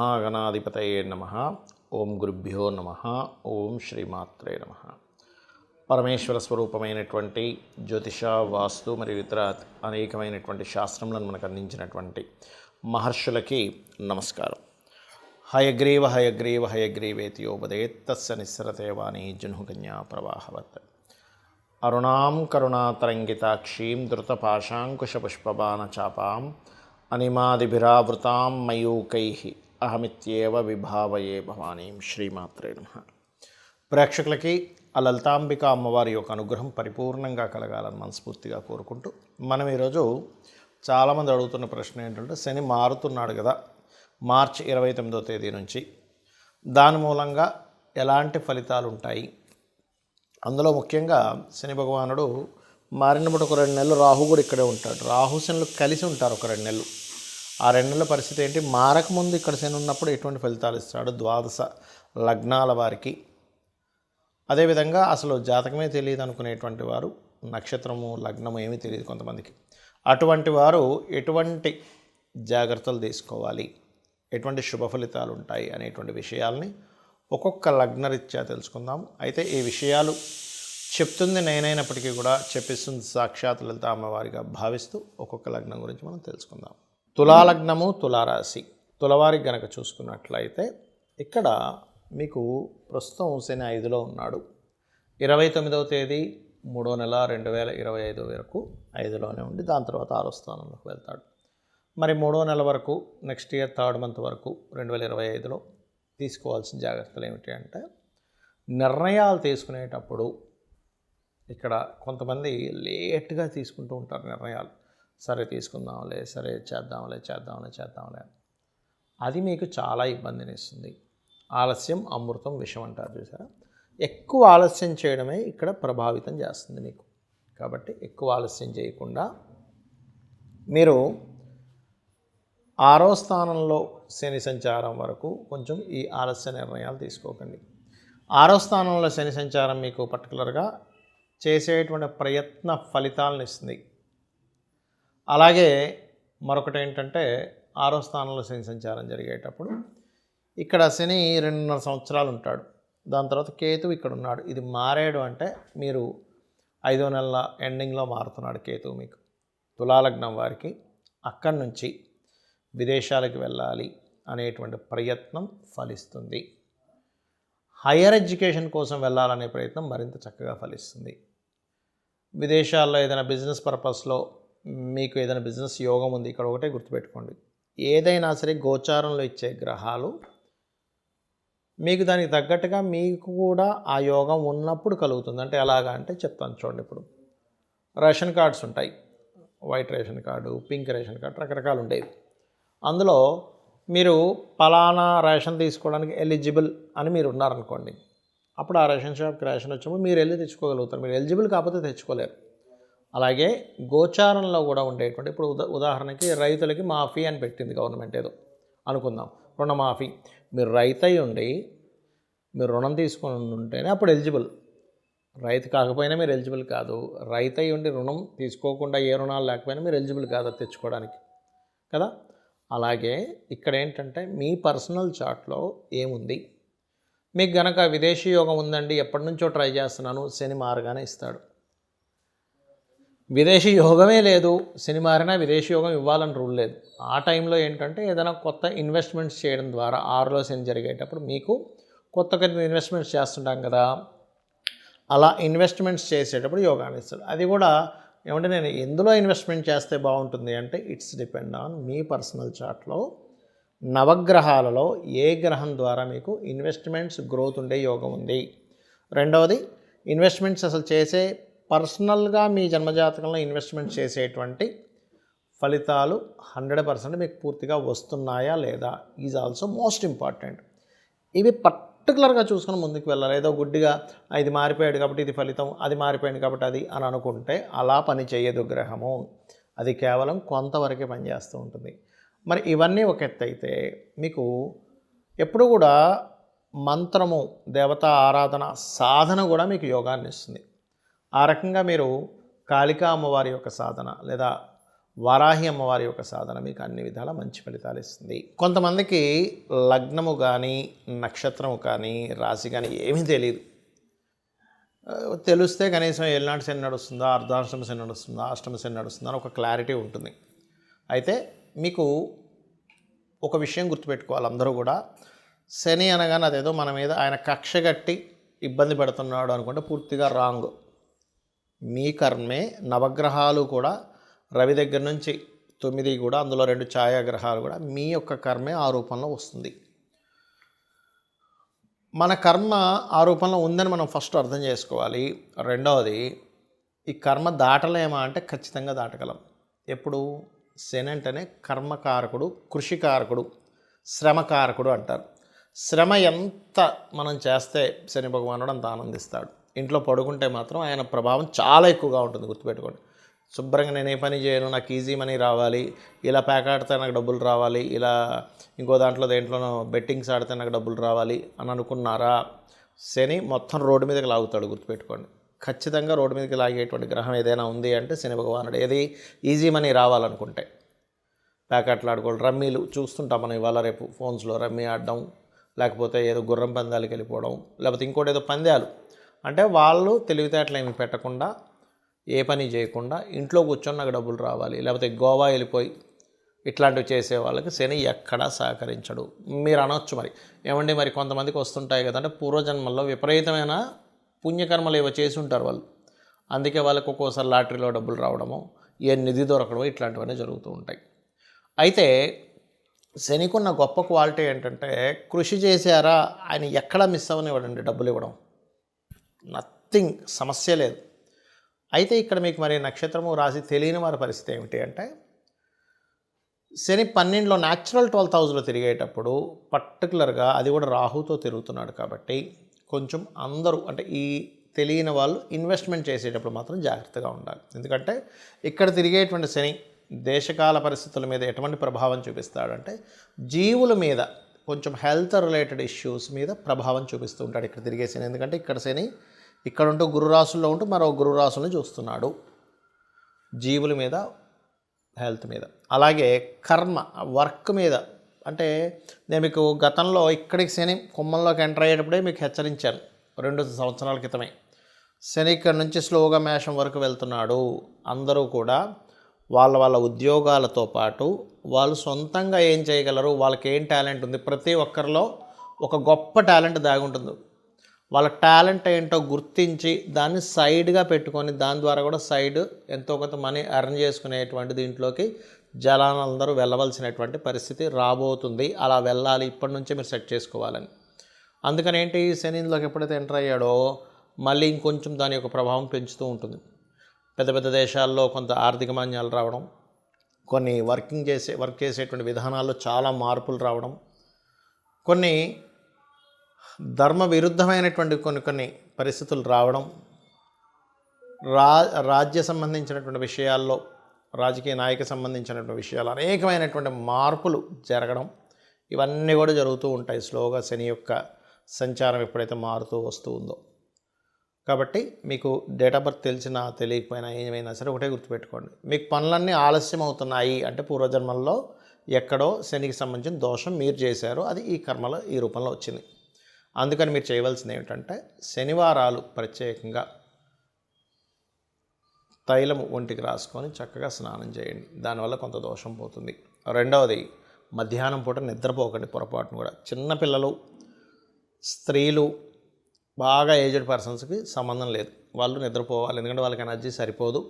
శ్రీమహాగణాధిపతయే నమః. ఓం గురుభ్యో నమః. ఓం శ్రీమాత్రే నమః. పరమేశ్వర స్వరూపమైనటువంటి జ్యోతిష, వాస్తు మరియు ఇతర అనేకమైనటువంటి శాస్త్రములను మనకు అందించినటువంటి మహర్షులకి నమస్కారం. హయగ్రీవ హయగ్రీవ హయగ్రీవేతి యోపదేత్ తస్య నిస్సరతే వాణి జహ్నుకన్యా ప్రవాహవత్. అరుణాం కరుణాతరంగితాక్షీం ధృతపాశాంకుశపుష్పబాణచాపాం అనిమాదిభిరావృతాం మయూకైః అహమిత్యేవ విభావయే భవానీం. శ్రీమాత్రే నమః. ప్రేక్షకులకి ఆ లలితాంబిక అమ్మవారి యొక్క అనుగ్రహం పరిపూర్ణంగా కలగాలని మనస్ఫూర్తిగా కోరుకుంటూ, మనం ఈరోజు చాలామంది అడుగుతున్న ప్రశ్న ఏంటంటే, శని మారుతున్నాడు కదా మార్చి 29వ తేదీ నుంచి, దాని మూలంగా ఎలాంటి ఫలితాలు ఉంటాయి? అందులో ముఖ్యంగా శని భగవానుడు మారినప్పుడు ఒక 2 నెలలు రాహు కూడా ఇక్కడే ఉంటాడు. రాహు శనులు కలిసి ఉంటారు ఒక 2 నెలలు. ఆ 2 నెలల పరిస్థితి ఏంటి? మారకముందు ఇక్కడ శని ఉన్నప్పుడు ఎటువంటి ఫలితాలు ఇస్తాడు ద్వాదశ లగ్నాల వారికి? అదేవిధంగా అసలు జాతకమే తెలియదు అనుకునేటువంటి వారు, నక్షత్రము లగ్నము ఏమీ తెలియదు కొంతమందికి, అటువంటి వారు ఎటువంటి జాగ్రత్తలు తీసుకోవాలి, ఎటువంటి శుభ ఫలితాలు ఉంటాయి అనేటువంటి విషయాల్ని ఒక్కొక్క లగ్నరీత్యా తెలుసుకుందాం. అయితే ఈ విషయాలు చెప్తుంది నేనైనప్పటికీ కూడా చెప్పిస్తుంది సాక్షాత్ లలిత అమ్మవారిగా భావిస్తూ ఒక్కొక్క లగ్నం గురించి మనం తెలుసుకుందాం. తులాలగ్నము, తులారాశి. తులవారికి గనక చూసుకున్నట్లయితే ఇక్కడ మీకు ప్రస్తుతం శని 5లో ఉన్నాడు. 29వ తేదీ 3వ నెల 2025 వరకు 5లోనే ఉండి దాని తర్వాత 6వ స్థానంలోకి వెళ్తాడు. మరి 3వ నెల వరకు నెక్స్ట్ ఇయర్ 3rd మంత్ వరకు 2025లో తీసుకోవాల్సిన జాగ్రత్తలు ఏమిటి అంటే, నిర్ణయాలు తీసుకునేటప్పుడు ఇక్కడ కొంతమంది లేట్గా తీసుకుంటూ ఉంటారు నిర్ణయాలు. సరే తీసుకుందాంలే, సరే చేద్దాంలే. అది మీకు చాలా ఇబ్బందిని ఇస్తుంది. ఆలస్యం అమృతం విషం అంటారు చూసారా? ఎక్కువ ఆలస్యం చేయడమే ఇక్కడ ప్రభావితం చేస్తుంది మీకు. కాబట్టి ఎక్కువ ఆలస్యం చేయకుండా మీరు 6వ స్థానంలో శని సంచారం వరకు కొంచెం ఈ ఆలస్య నిర్ణయాలు తీసుకోకండి. 6వ స్థానంలో శని సంచారం మీకు పర్టికులర్గా చేసేటువంటి ప్రయత్న ఫలితాలను ఇస్తుంది. అలాగే మరొకటి ఏంటంటే, 6వ స్థానంలో శని సంచారం జరిగేటప్పుడు ఇక్కడ శని 2.5 సంవత్సరాలు ఉంటాడు. దాని తర్వాత కేతు ఇక్కడ ఉన్నాడు. ఇది మారాడు అంటే మీరు 5వ నెల ఎండింగ్లో మారుతున్నాడు కేతువు మీకు. తులాలగ్నం వారికి అక్కడి నుంచి విదేశాలకు వెళ్ళాలి అనేటువంటి ప్రయత్నం ఫలిస్తుంది. హయ్యర్ ఎడ్యుకేషన్ కోసం వెళ్ళాలనే ప్రయత్నం మరింత చక్కగా ఫలిస్తుంది. విదేశాల్లో ఏదైనా బిజినెస్ పర్పస్లో మీకు ఏదైనా బిజినెస్ యోగం ఉంది. ఇక్కడ ఒకటే గుర్తుపెట్టుకోండి, ఏదైనా సరే గోచారంలో ఇచ్చే గ్రహాలు మీకు దానికి తగ్గట్టుగా మీకు కూడా ఆ యోగం ఉన్నప్పుడు కలుగుతుంది. అంటే ఎలాగా అంటే చెప్తాను చూడండి. ఇప్పుడు రేషన్ కార్డ్స్ ఉంటాయి, white ration card, pink ration card, రకరకాలు ఉండేవి. అందులో మీరు పలానా రేషన్ తీసుకోవడానికి ఎలిజిబుల్ అని మీరు ఉన్నారనుకోండి, అప్పుడు ఆ రేషన్ షాప్కి రేషన్ వచ్చినప్పుడు మీరు వెళ్ళి తెచ్చుకోగలుగుతారు. మీరు ఎలిజిబుల్ కాకపోతే తెచ్చుకోలేరు. అలాగే గోచారంలో కూడా ఉండేటువంటి, ఇప్పుడు ఉదాహరణకి రైతులకి మాఫీ అని పెట్టింది గవర్నమెంట్, ఏదో అనుకుందాం రుణమాఫీ. మీరు రైతు అయి ఉండి మీరు రుణం తీసుకొని ఉంటేనే అప్పుడు ఎలిజిబుల్. రైతు కాకపోయినా మీరు ఎలిజిబుల్ కాదు. రైతు అయి ఉండి రుణం తీసుకోకుండా ఏ రుణాలు లేకపోయినా మీరు ఎలిజిబుల్ కాదు తెచ్చుకోవడానికి కదా. అలాగే ఇక్కడ ఏంటంటే, మీ పర్సనల్ చార్ట్లో ఏముంది, మీకు గనక విదేశీ యోగం ఉందండి, ఎప్పటి నుంచో ట్రై చేస్తున్నాను, శని మారగానే ఇస్తాడు. విదేశీ యోగమే లేదు, శని మారినా విదేశీ యోగం ఇవ్వాలని రూల్ లేదు. ఆ టైంలో ఏంటంటే ఏదైనా కొత్త ఇన్వెస్ట్మెంట్స్ చేయడం ద్వారా 6లో శని జరిగేటప్పుడు మీకు కొత్త ఇన్వెస్ట్మెంట్స్ చేస్తుంటాం కదా, అలా ఇన్వెస్ట్మెంట్స్ చేసేటప్పుడు యోగాన్ని ఇస్తాడు. అది కూడా ఏమంటే, నేను ఎందులో ఇన్వెస్ట్మెంట్ చేస్తే బాగుంటుంది అంటే, ఇట్స్ డిపెండ్ ఆన్ మీ పర్సనల్ చార్ట్లో నవగ్రహాలలో ఏ గ్రహం ద్వారా మీకు ఇన్వెస్ట్మెంట్స్ గ్రోత్ ఉండే యోగం ఉంది. రెండవది, ఇన్వెస్ట్మెంట్స్ అసలు చేసే పర్సనల్గా మీ జన్మజాతకంలో ఇన్వెస్ట్మెంట్ చేసేటువంటి ఫలితాలు 100% మీకు పూర్తిగా వస్తున్నాయా లేదా ఈజ్ ఆల్సో మోస్ట్ ఇంపార్టెంట్. ఇవి పర్టికులర్గా చూసుకొని ముందుకు వెళ్ళాలి. ఏదో గుడ్డిగా ఇది మారిపోయాడు కాబట్టి ఇది ఫలితం, అది మారిపోయింది కాబట్టి అది అని అనుకుంటే అలా పని చేయదు గ్రహము. అది కేవలం కొంతవరకే పనిచేస్తూ ఉంటుంది. మరి ఇవన్నీ ఒక ఎత్తు అయితే, మీకు ఎప్పుడు కూడా మంత్రము, దేవతా ఆరాధన, సాధన కూడా మీకు యోగాన్ని ఇస్తుంది. ఆ రకంగా మీరు కాళికా అమ్మవారి యొక్క సాధన లేదా వారాహి అమ్మవారి యొక్క సాధన మీకు అన్ని విధాల మంచి ఫలితాలు ఇస్తుంది. కొంతమందికి లగ్నము కానీ నక్షత్రము కానీ రాశి కానీ ఏమీ తెలియదు. తెలిస్తే కనీసం ఏలినాటి శని నడుస్తుందా, అర్ధాష్టమ శని నడుస్తుందా, అష్టమ శని నడుస్తుందా అని ఒక క్లారిటీ ఉంటుంది. అయితే మీకు ఒక విషయం గుర్తుపెట్టుకోవాలి, అందరూ కూడా శని అనగానే అదేదో మన మీద ఆయన కక్ష కట్టి ఇబ్బంది పెడుతున్నాడు అనుకుంటే పూర్తిగా రాంగ్. మీ కర్మే. నవగ్రహాలు కూడా రవి దగ్గర నుంచి 9 కూడా, అందులో 2 ఛాయాగ్రహాలు కూడా మీ యొక్క కర్మే ఆ రూపంలో వస్తుంది. మన కర్మ ఆ రూపంలో ఉందని మనం ఫస్ట్ అర్థం చేసుకోవాలి. రెండవది, ఈ కర్మ దాటలేమా అంటే ఖచ్చితంగా దాటగలం. ఎప్పుడు? శని అంటేనే కర్మకారకుడు, కృషికారకుడు, శ్రమకారకుడు అంటారు. శ్రమ ఎంత మనం చేస్తే శని భగవానుడు అంత ఆనందిస్తాడు. ఇంట్లో పడుకుంటే మాత్రం ఆయన ప్రభావం చాలా ఎక్కువగా ఉంటుంది, గుర్తుపెట్టుకోండి. శుభ్రంగా నేను ఏ పని చేయను, నాకు ఈజీ మనీ రావాలి, ఇలా ప్యాక్ ఆడితే నాకు డబ్బులు రావాలి, ఇలా ఇంకో దేంట్లోనో బెట్టింగ్స్ ఆడితే నాకు డబ్బులు రావాలి అని అనుకున్నారా, శని మొత్తం రోడ్డు మీదకి లాగుతాడు, గుర్తుపెట్టుకోండి. ఖచ్చితంగా రోడ్డు మీదకి లాగేటువంటి గ్రహం ఏదైనా ఉంది అంటే శని భగవానుడు. ఏది? ఈజీ మనీ రావాలనుకుంటే ప్యాకెట్లు ఆడుకోవడం, రమ్మీలు చూస్తుంటాం మనం ఇవాళ రేపు ఫోన్స్లో, రమ్మీ ఆడడం, లేకపోతే ఏదో గుర్రం పందాలకి వెళ్ళిపోవడం, లేకపోతే ఇంకోటి ఏదో పందాలు. అంటే వాళ్ళు తెలివితేటలు ఏమి పెట్టకుండా, ఏ పని చేయకుండా ఇంట్లో కూర్చొని నాకు డబ్బులు రావాలి, లేకపోతే గోవా వెళ్ళిపోయి ఇట్లాంటివి చేసే వాళ్ళకి శని ఎక్కడా సహకరించడు. మీరు అనొచ్చు మరి, ఏమండి మరి కొంతమందికి వస్తుంటాయి కదంటే పూర్వజన్మల్లో విపరీతమైన పుణ్యకర్మలు ఏవో చేసి ఉంటారు వాళ్ళు, అందుకే వాళ్ళకి ఒక్కోసారి లాటరీలో డబ్బులు రావడము, ఏ నిధి దొరకడమో ఇట్లాంటివన్నీ జరుగుతూ ఉంటాయి. అయితే శనికున్న గొప్ప క్వాలిటీ ఏంటంటే, కృషి చేశారా ఆయన ఎక్కడా మిస్ అవ్వనివ్వడండి డబ్బులు ఇవ్వడం, నథింగ్, సమస్య లేదు. అయితే ఇక్కడ మీకు మరి నక్షత్రము రాశి తెలియని వారి పరిస్థితి ఏమిటి అంటే, శని 12లో న్యాచురల్ 12th హౌస్లో తిరిగేటప్పుడు పర్టికులర్గా అది కూడా రాహుతో తిరుగుతున్నాడు కాబట్టి కొంచెం అందరూ అంటే ఈ తెలియని వాళ్ళు ఇన్వెస్ట్మెంట్ చేసేటప్పుడు మాత్రం జాగ్రత్తగా ఉండాలి. ఎందుకంటే ఇక్కడ తిరిగేటువంటి శని దేశకాల పరిస్థితుల మీద ఎటువంటి ప్రభావం చూపిస్తాడంటే జీవుల మీద కొంచెం హెల్త్ రిలేటెడ్ ఇష్యూస్ మీద ప్రభావం చూపిస్తూ ఉంటాడు ఇక్కడ తిరిగే శని. ఎందుకంటే ఇక్కడ శని ఇక్కడ ఉంటూ గురురాశుల్లో ఉంటూ మరో గురురాశులను చూస్తున్నాడు, జీవుల మీద, హెల్త్ మీద. అలాగే కర్మ, వర్క్ మీద. అంటే నేను మీకు గతంలో ఇక్కడికి శని కుంభంలోకి ఎంటర్ అయ్యేటప్పుడే మీకు హెచ్చరించాను 2 సంవత్సరాల క్రితమే. శని ఇక్కడ నుంచి స్లోగా మేషం వరకు వెళ్తున్నాడు. అందరూ కూడా వాళ్ళ ఉద్యోగాలతో పాటు వాళ్ళు సొంతంగా ఏం చేయగలరు, వాళ్ళకి ఏం టాలెంట్ ఉంది, ప్రతి ఒక్కరిలో ఒక గొప్ప టాలెంట్ దాగి ఉంటుంది. వాళ్ళ టాలెంట్ ఏంటో గుర్తించి దాన్ని సైడ్గా పెట్టుకొని దాని ద్వారా కూడా సైడ్ ఎంతో కొంత మనీ ఎర్న్ చేసుకునేటువంటి దీంట్లోకి జనాలందరూ వెళ్ళవలసినటువంటి పరిస్థితి రాబోతుంది. అలా వెళ్ళాలి, ఇప్పటి నుంచే మీరు సెట్ చేసుకోవాలని. అందుకని ఏంటి, శనిలోకి ఎప్పుడైతే ఎంటర్ అయ్యాడో మళ్ళీ ఇంకొంచెం దాని యొక్క ప్రభావం పెంచుతూ ఉంటుంది. పెద్ద పెద్ద దేశాల్లో కొంత ఆర్థిక మాన్యాలు రావడం, కొన్ని వర్క్ చేసేటువంటి విధానాల్లో చాలా మార్పులు రావడం, కొన్ని ధర్మ విరుద్ధమైనటువంటి కొన్ని పరిస్థితులు రావడం, రాజ్య సంబంధించినటువంటి విషయాల్లో, రాజకీయ నాయక సంబంధించినటువంటి విషయాలు అనేకమైనటువంటి మార్పులు జరగడం, ఇవన్నీ కూడా జరుగుతూ ఉంటాయి స్లోగా శని యొక్క సంచారం ఎప్పుడైతే మారుతూ వస్తూ ఉందో. కాబట్టి మీకు డేట్ ఆఫ్ బర్త్ తెలిసినా తెలియకపోయినా ఏమైనా సరే ఒకటే గుర్తుపెట్టుకోండి, మీకు పనులన్నీ ఆలస్యం అవుతున్నాయి అంటే పూర్వజన్మల్లో ఎక్కడో శనికి సంబంధించిన దోషం మీరు చేశారు, అది ఈ కర్మలో ఈ రూపంలో వచ్చింది. అందుకని మీరు చేయవలసింది ఏమిటంటే శనివారాలు ప్రత్యేకంగా తైలము ఒంటికి రాసుకొని చక్కగా స్నానం చేయండి, దానివల్ల కొంత దోషం పోతుంది. రెండవది, మధ్యాహ్నం పూట నిద్రపోకండి పొరపాటును కూడా. చిన్నపిల్లలు, స్త్రీలు, బాగా ఏజ్డ్ పర్సన్స్కి సంబంధం లేదు, వాళ్ళు నిద్రపోవాలి. ఎందుకంటే వాళ్ళకి ఎనర్జీ సరిపోదు,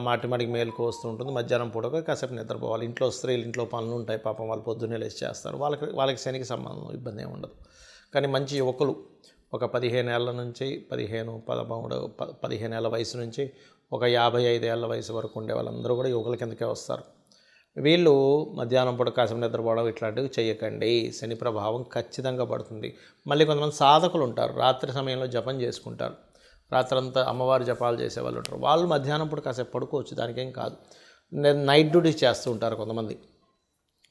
మాటిమాటికి మేలుకు వస్తూ ఉంటుంది. మధ్యాహ్నం పూట కాసేపు నిద్రపోవాలి. ఇంట్లో స్త్రీలు ఇంట్లో పనులు ఉంటాయి, పాపం వాళ్ళు పొద్దున్నే లేచి చేస్తారు, వాళ్ళకి శనికి సంబంధం ఇబ్బంది ఏమి ఉండదు. కానీ మంచి యువకులు ఒక 15 ఏళ్ళ నుంచి 15 ఏళ్ళ వయసు నుంచి ఒక 55 ఏళ్ళ వయసు వరకు ఉండే వాళ్ళందరూ కూడా యువకుల కిందకే వస్తారు. వీళ్ళు మధ్యాహ్నం పూట కాసేపు నిద్రపోవడం ఇట్లాంటివి చేయకండి, శని ప్రభావం ఖచ్చితంగా పడుతుంది. మళ్ళీ కొంతమంది సాధకులు ఉంటారు, రాత్రి సమయంలో జపం చేసుకుంటారు, రాత్రంతా అమ్మవారి జపాలు చేసేవాళ్ళు ఉంటారు, వాళ్ళు మధ్యాహ్నం పూట కాసేపు పడుకోవచ్చు, దానికేం కాదు. నైట్ డ్యూటీ చేస్తూ ఉంటారు కొంతమంది,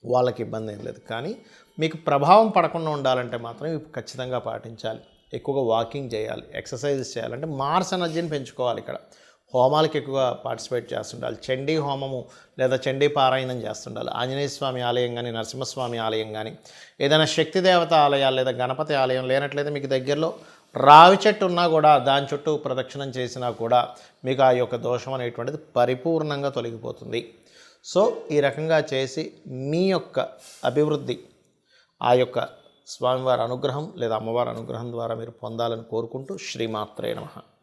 వాళ్ళకి ఇబ్బంది ఏం లేదు. కానీ మీకు ప్రభావం పడకుండా ఉండాలంటే మాత్రం ఇవి ఖచ్చితంగా పాటించాలి. ఎక్కువగా వాకింగ్ చేయాలి, ఎక్సర్సైజెస్ చేయాలంటే మార్స్ ఎనర్జీని పెంచుకోవాలి. ఇక్కడ హోమాలకు ఎక్కువగా పార్టిసిపేట్ చేస్తుండాలి. చండీ హోమము లేదా చండీ పారాయణం చేస్తుండాలి. ఆంజనేయ స్వామి ఆలయం కానీ, నరసింహస్వామి ఆలయం కానీ, ఏదైనా శక్తి దేవత ఆలయాలు లేదా గణపతి ఆలయం లేనట్లయితే మీకు దగ్గరలో రావి చెట్టు ఉన్నా కూడా దాని చుట్టూ ప్రదక్షిణం చేసినా కూడా మీకు ఆ యొక్క దోషం అనేటువంటిది పరిపూర్ణంగా తొలగిపోతుంది. సో ఈ రకంగా చేసి మీ యొక్క అభివృద్ధి ఆ యొక్క స్వామివారి అనుగ్రహం లేదా అమ్మవారి అనుగ్రహం ద్వారా మీరు పొందాలని కోరుకుంటూ శ్రీమాత్రే నమః.